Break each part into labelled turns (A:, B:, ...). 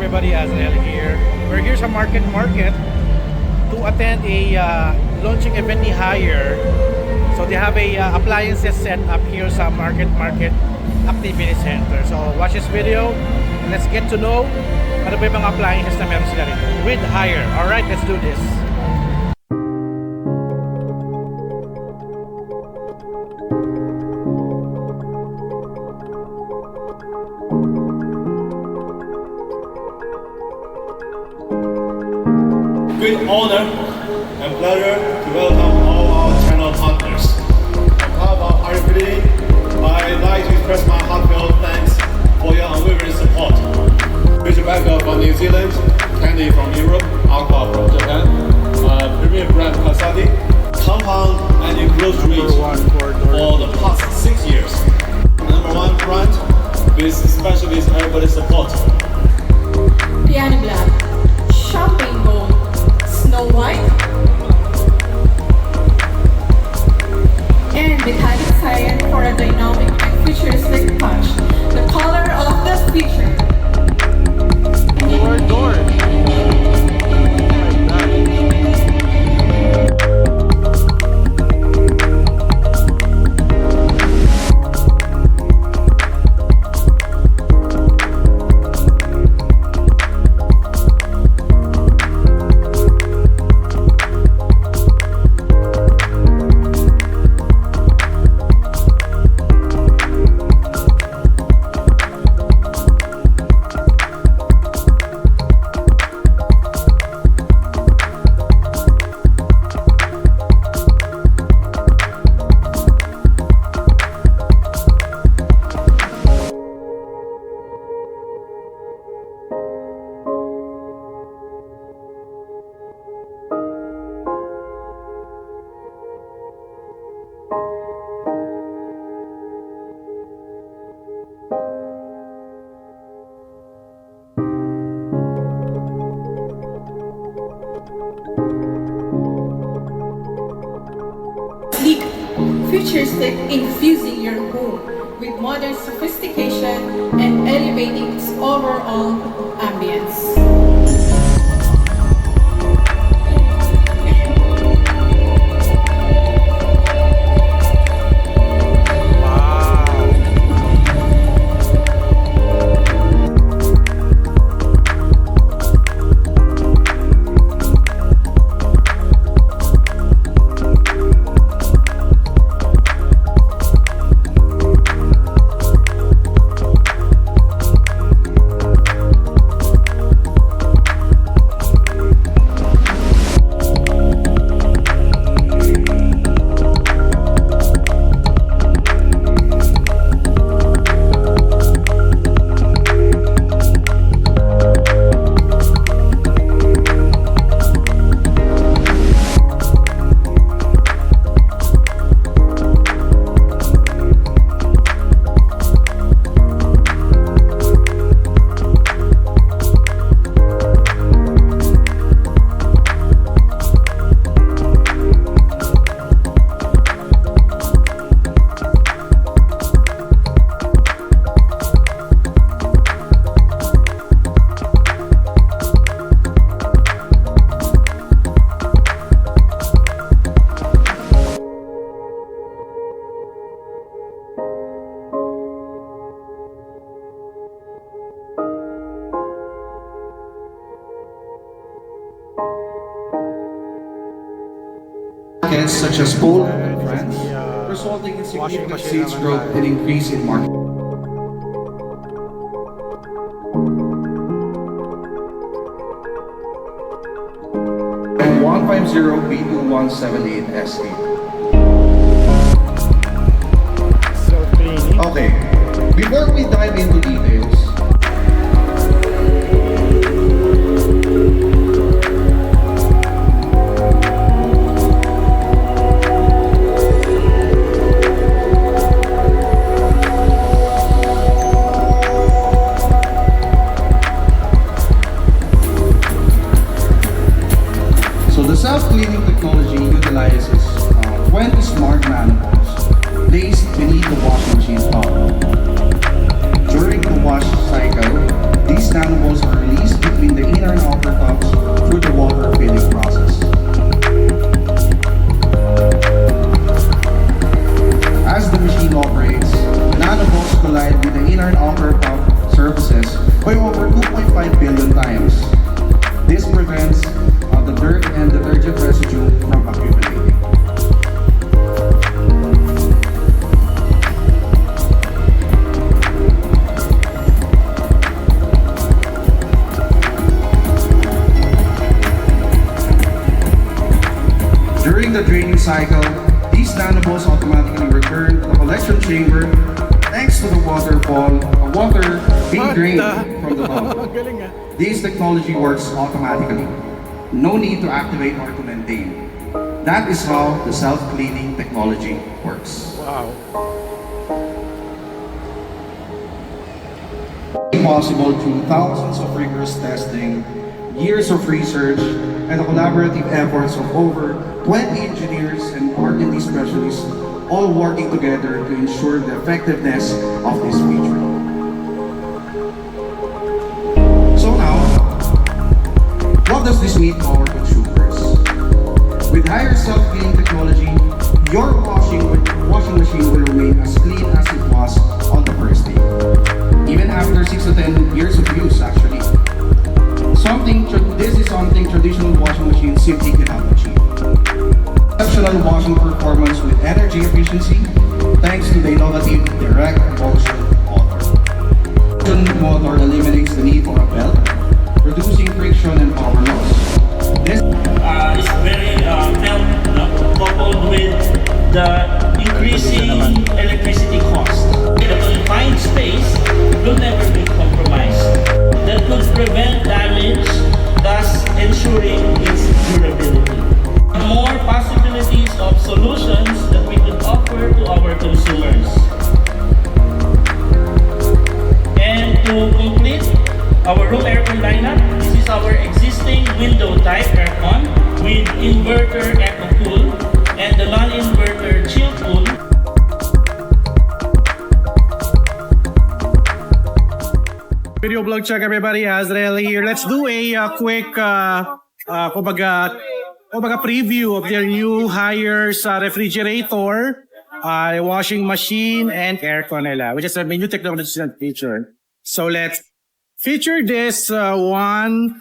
A: everybody, Azrael here. We're here sa Market to attend a launching event ni Hire. So they have a appliances set up here sa Market Activity Center. So watch this video and let's get to know ano ba yung mga appliances na meron sila rito with Hire. Alright, let's do this.
B: Great honor and pleasure to welcome all our channel partners. On behalf of our community, I'd like to express my heartfelt thanks for your unwavering support. Major Backup from New Zealand, Candy from Europe, Aqua from Japan, premium brand Kasadi, compound and enclosed reach for the past 6 years. Number one brand with specialist everybody support.
C: Piano Black, Champagne Gold, Snow White, and metallic cyan for a dynamic and futuristic touch. The color of the future.
A: Door.
C: Sleek, futuristic, infusing your home with modern sophistication and elevating its overall ambience.
D: Such as Poland and France, resulting in significant sales growth and increase in market. And 150B2178SE.
A: So clean.
D: Okay, before we dive into details, the self-cleaning technology utilizes 20 smart manifolds placed beneath the washing machine top. During the wash cycle, these manifolds are released between the inner and outer cups through the water filling process. As the machine operates, the nanoballs collide with the inner and outer cup surfaces by over 2.5 billion times. This prevents the dirt and detergent residue from accumulating. During the draining cycle, these nanoballs automatically return to the collection chamber thanks to the water being drained from the valve. This technology works automatically. No need to activate or to maintain. That is how the self-cleaning technology works.
A: Wow.
D: Possible through thousands of rigorous testing, years of research, and the collaborative efforts of over 20 engineers and R&D specialists, all working together to ensure the effectiveness of this feature. So now, what does this mean to our consumers? With higher self-cleaning technology, your washing machine will remain as clean as it was on the first day. Even after 6 to 10 years of use, actually. This is something traditional washing machines simply cannot achieve. Exceptional washing performance with energy efficiency, thanks to the innovative direct motion motor. The motor eliminates the need for a belt, reducing friction and power loss. This
E: is very coupled with the increasing electricity cost. The confined space will never be compromised. That could prevent damage, thus ensuring its durability. More possibilities of solutions that we could offer to our consumers. And to complete our room aircon lineup, this is our existing window type aircon with inverter eco cool and the non-inverter chill cool.
A: Video vlog check everybody, Azrael here. Let's do a quick kumbaga preview of their new hires refrigerator, washing machine, and aircon nila, which is a new technology and feature. So let's feature this one,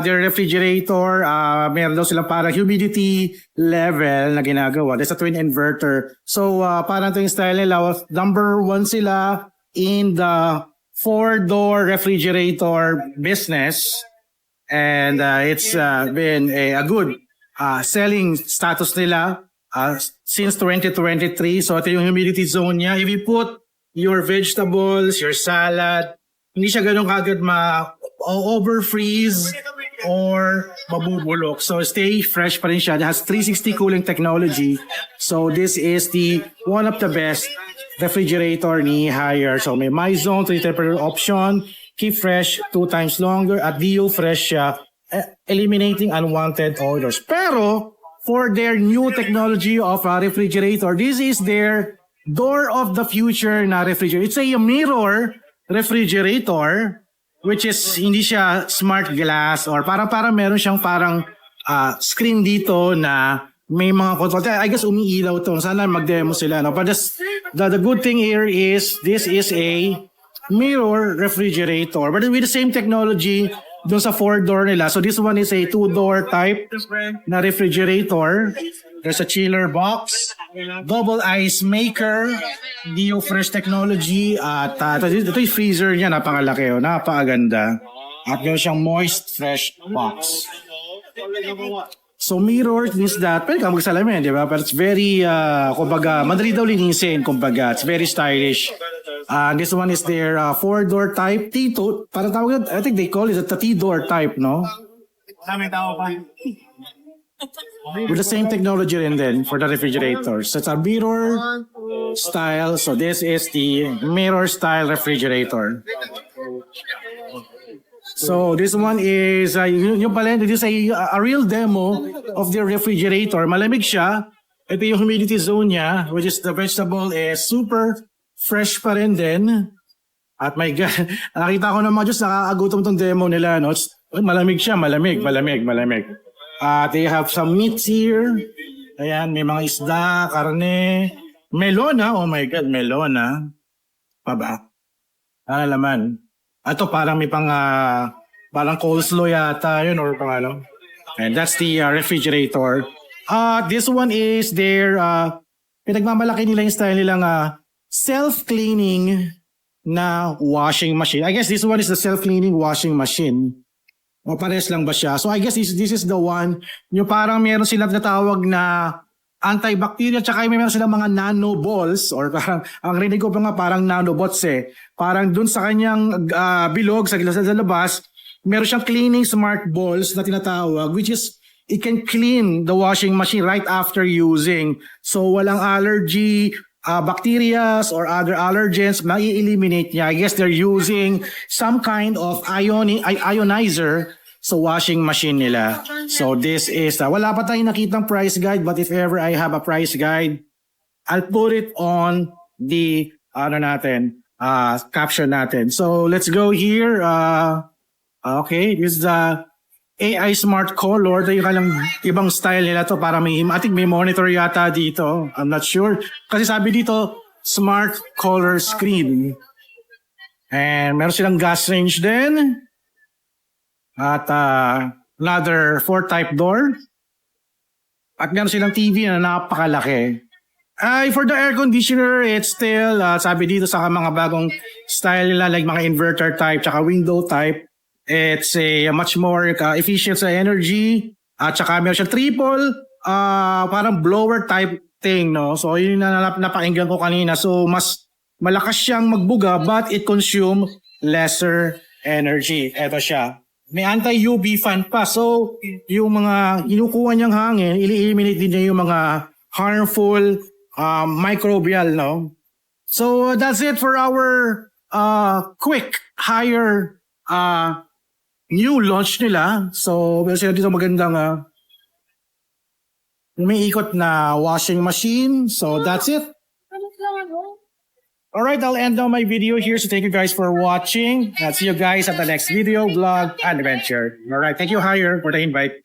A: their refrigerator. Meron daw silang parang humidity level na ginagawa. There's a twin inverter. So parang ito yung style nila. Number 1 sila in the 4-door refrigerator business, and it's been a good selling status nila since 2023. So ito yung humidity zone niya. If you put your vegetables, your salad, hindi siya ganun kagad ma-overfreeze or mabubulok. So stay fresh pa rin siya. It has 360 cooling technology. So this is the one of the best refrigerator ni Haier. So may my zone 3 temperature option, keep fresh 2 times longer, at Dio fresh siya, eliminating unwanted odors. Pero for their new technology of a refrigerator, this is their door of the future na refrigerator. It's a mirror refrigerator, which is hindi siya smart glass or parang meron siyang parang screen dito na may mga control. I guess umiilaw to. Sana mag-demo sila. No? But the good thing here is this is a mirror refrigerator. But with the same technology doon sa 4-door nila. So this one is a 2-door type na refrigerator. There's a chiller box, double ice maker, Dio Fresh technology, at ito yung freezer niya, napakalaki, napakaganda. At meron siyang moist fresh box. So mirror means that, pwede ka magsalamin, di ba? But it's very, kumbaga, madali daw linisin, kumbaga. It's very stylish. This one is their 4-door type, T2, parang tawag, I think they call it the T-door type, no? With the same technology rin then for the refrigerators. So it's a mirror style. So this is the mirror style refrigerator. So this one is yung pala, this is a real demo of the refrigerator. Malamig siya. Ito yung humidity zone niya, which is the vegetable is super fresh pa rin din. At my God, nakita ko naman just nakakagutom tong demo nila. No? Uy, malamig siya, malamig. They have some meats here. Ayan, may mga isda, karne. Melon oh my God, melon Pa ba? Ano laman? Ito parang may parang coleslaw yata yun or pang ano. And that's the refrigerator. This one is their, pinagmamalaki nila yung style nilang self-cleaning na washing machine. I guess this one is the self-cleaning washing machine. O pares lang ba siya? So I guess this is the one, yung parang meron silang natawag na antibacterial, tsaka may meron silang mga nanoballs or parang, ang rinig ko pa nga parang nanobots Parang dun sa kanyang bilog sa labas, meron siyang cleaning smart balls na tinatawag, which is it can clean the washing machine right after using. So walang allergy, bacteria or other allergens, mai-eliminate niya. I guess they're using some kind of ionizer sa washing machine nila. So this is, wala pa tayong nakitang price guide, but if ever I have a price guide, I'll put it on the caption natin. So let's go here. Okay, this is the AI Smart Color. Ito yung ibang style nila to para I think may monitor yata dito. I'm not sure. Kasi sabi dito, Smart Color Screen. And meron silang gas range din. At another 4-type door. At meron silang TV na napakalaki. For the air conditioner, it's still, sabi dito sa mga bagong style nila, like mga inverter type, tsaka window type. It's a much more efficient sa energy. At saka meron siya triple, parang blower type thing, no? So yun na napakinggan ko kanina. So mas malakas siyang magbuga but it consume lesser energy. Ito siya. May anti-UV fan pa. So yung mga inukuha niyang hangin, eliminate din niya yung mga harmful microbial, no? So that's it for our quick hire new launch nila. So, meron sila dito magandang umiikot na washing machine. So, that's it. Alright, I'll end now my video here. So, thank you guys for watching. I'll see you guys at the next video, vlog, and adventure. Alright, thank you, Hire, for the invite.